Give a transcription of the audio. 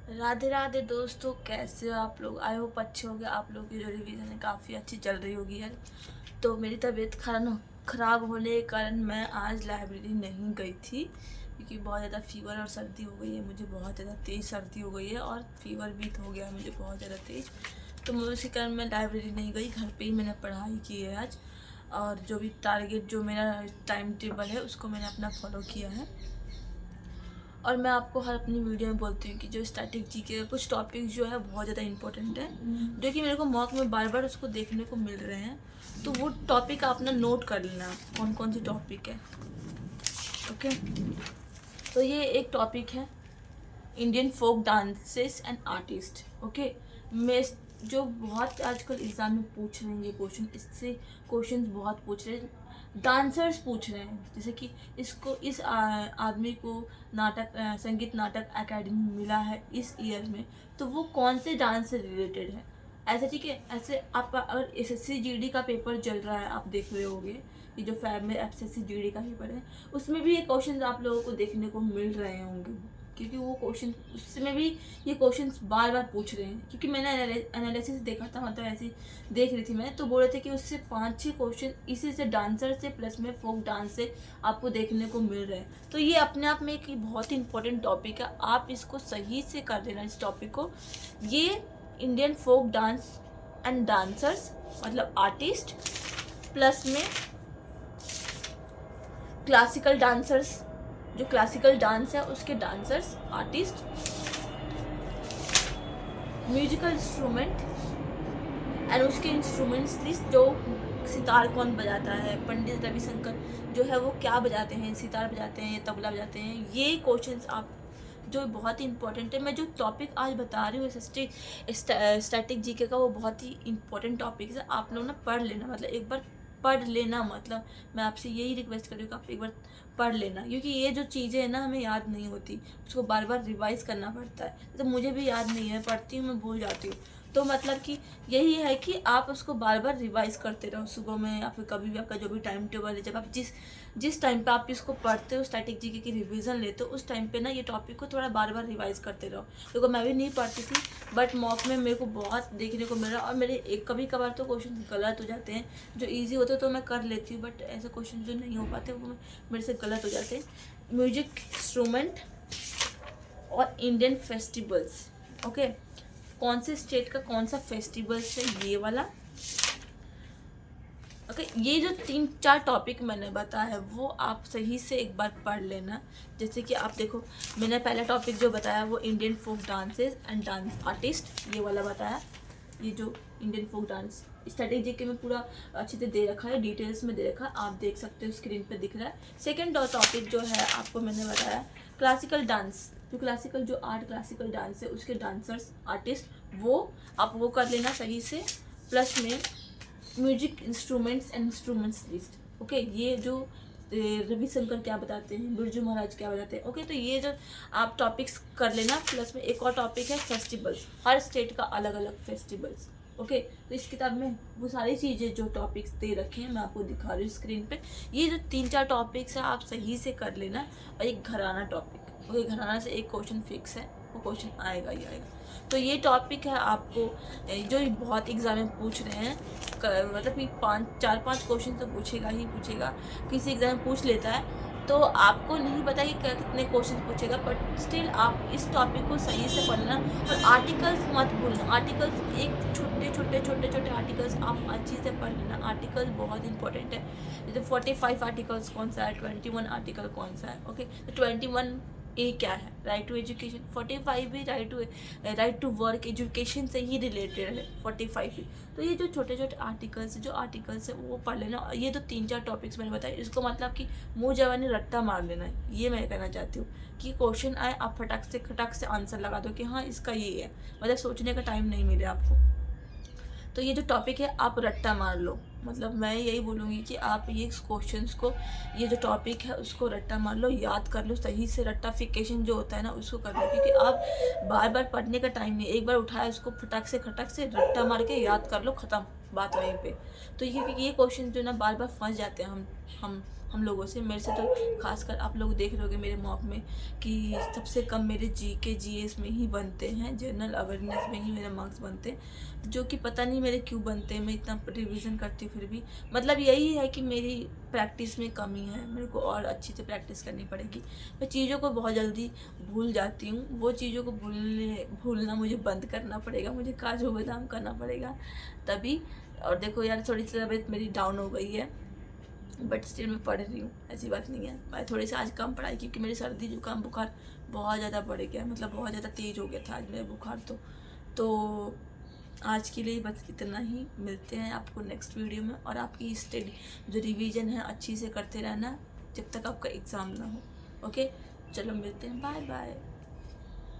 राधे राधे दोस्तों, कैसे हो आप लोग। आई होप अच्छे होंगे। आप लोग की जो रिवीजन है काफ़ी अच्छी चल रही होगी यार। तो मेरी तबीयत ख़राब होने के कारण मैं आज लाइब्रेरी नहीं गई थी, क्योंकि बहुत ज़्यादा फीवर और सर्दी हो गई है। मुझे बहुत ज़्यादा तेज़ सर्दी हो गई है और फीवर भी हो गया है मुझे बहुत ज़्यादा तेज़। तो मैं उसी कारण मैं लाइब्रेरी नहीं गई, घर पे ही मैंने पढ़ाई की है आज। और जो भी टारगेट जो मेरा टाइम टेबल है उसको मैंने अपना फॉलो किया है। और मैं आपको हर अपनी वीडियो में बोलती हूँ कि जो स्टैटिक जीके का कुछ टॉपिक जो है बहुत ज़्यादा इंपॉर्टेंट है, जो कि मेरे को मॉक में बार बार उसको देखने को मिल रहे हैं। तो वो टॉपिक आप ना नोट कर लेना कौन कौन से टॉपिक है। ओके, तो ये एक टॉपिक है Indian folk dances and artist. Okay, मैं जो बहुत आजकल एग्ज़ाम में पूछ रहे हैं ये क्वेश्चन, इससे क्वेश्चन बहुत पूछ रहे हैं। डांसर्स पूछ रहे हैं, जैसे कि इस आदमी को संगीत नाटक एकेडमी मिला है इस ईयर में, तो वो कौन से डांस से रिलेटेड है। ऐसे ठीक है, ऐसे आप अगर एसएससी जीडी का पेपर चल रहा है, आप देख रहे होगे ये जो फैब में एसएससी जीडी का पेपर है, उसमें भी ये क्वेश्चन आप लोगों को देखने को मिल रहे होंगे, क्योंकि वो क्वेश्चन उसमें भी ये क्वेश्चंस बार बार पूछ रहे हैं। क्योंकि मैंने एनालिसिस देखा था, मतलब ऐसे देख रही थी मैं, तो बोल रहे थे कि उससे 5-6 क्वेश्चन इसी से डांसर से प्लस में फोक डांस से आपको देखने को मिल रहे हैं। तो ये अपने आप में एक बहुत ही इंपॉर्टेंट टॉपिक है, आप इसको सही से कर देना इस टॉपिक को। ये Indian folk dance and dancers मतलब आर्टिस्ट प्लस में क्लासिकल डांसर्स, जो क्लासिकल डांस है उसके dancers, artist, musical instrument and उसके इंस्ट्रूमेंट्स लिस्ट, जो सितार कौन बजाता है, पंडित रविशंकर जो है वो क्या बजाते हैं, सितार बजाते हैं, तबला बजाते हैं। ये क्वेश्चंस आप जो बहुत ही इंपॉर्टेंट है। मैं जो टॉपिक आज बता रही हूँ स्टैटिक जीके का, वो बहुत ही इंपॉर्टेंट टॉपिक है। आप लोग ना पढ़ लेना, मतलब एक बार पढ़ लेना, मतलब मैं आपसे यही रिक्वेस्ट कर रही हूँ कि आप एक बार पढ़ लेना, क्योंकि ये जो चीज़ें हैं ना हमें याद नहीं होती, उसको बार बार रिवाइज करना पड़ता है। तो मुझे भी याद नहीं है, पढ़ती हूँ मैं भूल जाती हूँ। तो मतलब कि यही है कि आप उसको बार बार रिवाइज करते रहो, सुबह में या फिर कभी भी आपका जो भी टाइम टेबल है, जब आप जिस टाइम पे आप इसको पढ़ते हो, स्टैटिक जीके की रिवीजन लेते हो, उस टाइम पे ना ये टॉपिक को थोड़ा बार बार रिवाइज करते रहो। क्योंकि मैं भी नहीं पढ़ती थी, बट मॉक में मेरे को बहुत देखने को मिल रहा है। और मेरे एक कभी कभार तो क्वेश्चन गलत हो जाते हैं, जो ईजी होते तो मैं कर लेती हूँ, बट ऐसे क्वेश्चन जो नहीं हो पाते वो मेरे से गलत हो जाते हैं। म्यूजिक इंस्ट्रूमेंट और इंडियन फेस्टिवल्स। ओके, कौन से स्टेट का कौन सा फेस्टिवल्स है, ये वाला। ओके, ये जो 3-4 टॉपिक मैंने बताया है वो आप सही से एक बार पढ़ लेना। जैसे कि आप देखो, मैंने पहला टॉपिक जो बताया वो Indian folk dances and dance artist, ये वाला बताया। ये जो इंडियन फोक डांस स्ट्रेटेजी के में पूरा अच्छे से दे रखा है, डिटेल्स में दे रखा है, आप देख सकते हो, स्क्रीन पे दिख रहा है। सेकेंड टॉपिक जो है आपको मैंने बताया क्लासिकल डांस, जो क्लासिकल जो क्लासिकल डांस है उसके डांसर्स, आर्टिस्ट, वो आप वो कर लेना सही से। प्लस में music instruments and instruments list. Okay, ये जो रविशंकर क्या बताते हैं, बिरजू महाराज क्या बताते हैं। ओके, तो ये जो आप टॉपिक्स कर लेना। प्लस में एक और टॉपिक है फेस्टिवल्स, हर स्टेट का अलग अलग फेस्टिवल्स। ओके, तो इस किताब में वो सारी चीज़ें जो टॉपिक्स दे रखे हैं मैं आपको दिखा रही हूँ स्क्रीन पे। ये जो 3-4 टॉपिक्स हैं आप सही से कर लेना। और एक घराना टॉपिक, ओके, घराना से एक क्वेश्चन फिक्स है, वो क्वेश्चन आएगा ही आएगा। तो ये टॉपिक है आपको जो बहुत एग्जाम में पूछ रहे हैं, मतलब कि 4-5 क्वेश्चन तो पूछेगा ही पूछेगा, किसी एग्जाम में पूछ लेता है। तो आपको नहीं पता कि कितने क्वेश्चन पूछेगा, बट स्टिल आप इस टॉपिक को सही से पढ़ना। और आर्टिकल्स मत भूलना, आर्टिकल्स एक छोटे आर्टिकल्स आप अच्छी से पढ़ लेना। आर्टिकल्स बहुत इंपॉर्टेंट है। जैसे 45 आर्टिकल्स कौन सा है, 21 आर्टिकल कौन सा है। ओके, तो 21 ए क्या है, राइट टू एजुकेशन। 45 भी राइट टू वर्क, एजुकेशन से ही रिलेटेड है 45 भी। तो ये जो छोटे छोटे आर्टिकल्स है वो पढ़ लेना। ये तो 3-4 टॉपिक्स मैंने बताया, इसको मतलब कि मुँह जवानी रट्टा मार लेना है, ये मैं कहना चाहती हूँ कि क्वेश्चन आए आप फटक से आंसर लगा दो कि हाँ इसका ये है, मतलब सोचने का टाइम नहीं मिले आपको। तो ये जो टॉपिक है आप रट्टा मार लो, मतलब मैं यही बोलूँगी कि आप ये क्वेश्चंस को, ये जो टॉपिक है उसको रट्टा मार लो, याद कर लो सही से, रट्टाफिकेशन जो होता है ना उसको कर लो, क्योंकि आप बार बार पढ़ने का टाइम नहीं, एक बार उठाया उसको फटाक से खटक से रट्टा मार के याद कर लो, ख़त्म बात वहीं पे। तो ये क्वेश्चन जो ना बार बार फंस जाते हैं हम लोगों से, मेरे से तो खासकर आप लोग देख रहे होगे मेरे मॉक में कि सबसे कम मेरे जीके जीएस में ही बनते हैं, जनरल अवेयरनेस में ही मेरे मार्क्स बनते हैं, जो कि पता नहीं मेरे क्यों बनते हैं। मैं इतना रिवीजन करती हूँ फिर भी, मतलब यही है कि मेरी प्रैक्टिस में कमी है, मेरे को और अच्छी से प्रैक्टिस करनी पड़ेगी। मैं चीज़ों को बहुत जल्दी भूल जाती हूँ, वो चीज़ों को भूलना मुझे बंद करना पड़ेगा, मुझे काजू बादाम करना पड़ेगा तभी। और देखो यार, थोड़ी सी तबीयत मेरी डाउन हो गई है, बट स्टिल मैं पढ़ रही हूँ, ऐसी बात नहीं है। मैं थोड़ी सी आज कम पढ़ाई क्योंकि मेरी सर्दी जुकाम बुखार बहुत ज़्यादा बढ़ गया, मतलब बहुत ज़्यादा तेज़ हो गया था आज मेरा बुखार। तो आज के लिए बस इतना ही, मिलते हैं आपको नेक्स्ट वीडियो में। और आपकी स्टडी जो रिवीजन है अच्छी से करते रहना जब तक आपका एग्ज़ाम ना हो। ओके, चलो मिलते हैं, बाय बाय।